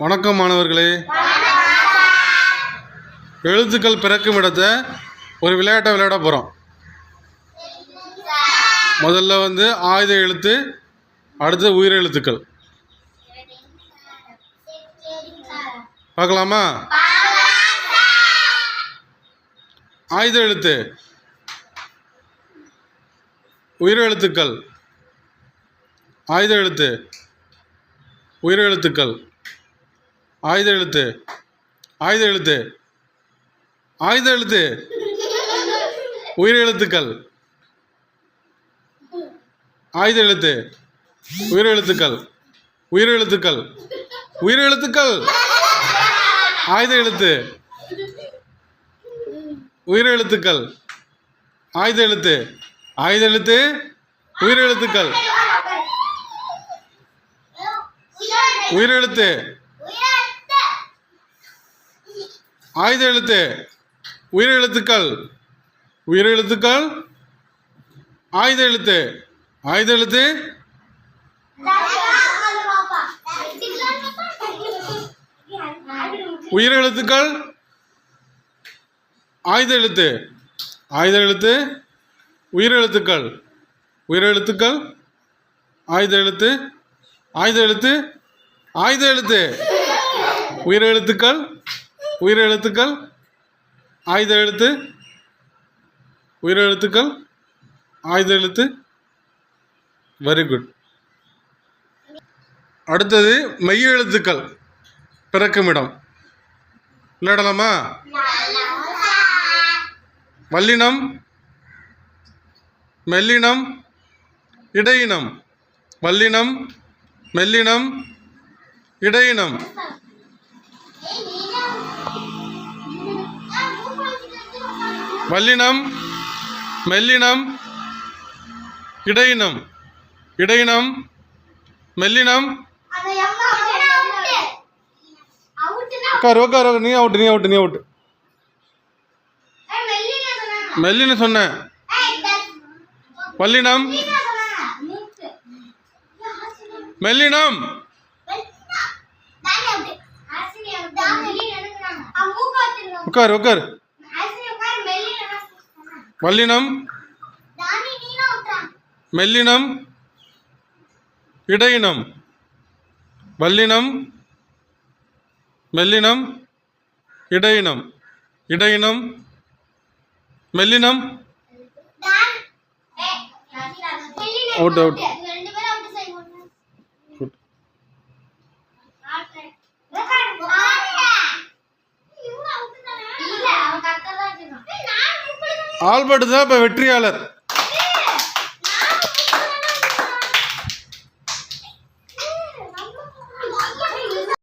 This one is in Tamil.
வணக்கம் மாணவர்களே. எழுத்துக்கள் பிறக்கும் இடத்தை ஒரு விளையாட்டை விளையாட போகிறோம். முதல்ல ஆயுத எழுத்து, அடுத்து உயிர் எழுத்துக்கள். பார்க்கலாமா? ஆயுத எழுத்து, உயிர் எழுத்துக்கள், ஆயுத எழுத்து, உயிர் எழுத்துக்கள், ஆயுத எழுத்து, ஆயுத எழுத்து, ஆயுத எழுத்து, உயிர் எழுத்துக்கள், ஆயுத எழுத்து, உயிர் எழுத்துக்கள், உயிர் எழுத்துக்கள், உயிர் எழுத்துக்கள், ஆயுத எழுத்து, உயிர் எழுத்துக்கள், ஆயுத எழுத்து, ஆயுத எழுத்து, உயிர் எழுத்துக்கள், உயிர் எழுத்து, ஆயுத எழுத்து, உயிர் எழுத்துக்கள், உயிர் எழுத்துக்கள், ஆயுத எழுத்து, ஆயுத எழுத்து, உயிர் எழுத்துக்கள், ஆயுத எழுத்து, ஆயுத எழுத்து, உயிர் எழுத்துக்கள், உயிர் எழுத்துக்கள், ஆயுத எழுத்து, ஆயுத எழுத்து, ஆயுத எழுத்து, உயிர் எழுத்துக்கள், உயிர் எழுத்துக்கள், ஆயுத எழுத்து, உயிர் எழுத்துக்கள், ஆயுத எழுத்து. Very good. அடுத்தது மெய் எழுத்துக்கள் பிறக்கும் இடம். விளையாடலாமா? வல்லினம், மெல்லினம், இடையினம். வல்லினம், மெல்லினம், இடையினம். வல்லினம், மெல்லினம், இடையினம். இடையினம், மெல்லினம். உட்காரு. நீ அவுட்டு. மெல்லின சொன்ன. வல்லினம், மெல்லினம். உட்காரு. வல்லினம், மெல்லினம், இடையினம். வல்லினம், மெல்லினம், இடையினம். இடையினம், மெல்லினம். அவுட். ஆல்பர்ட் தான் இப்போ வெற்றியாளர்.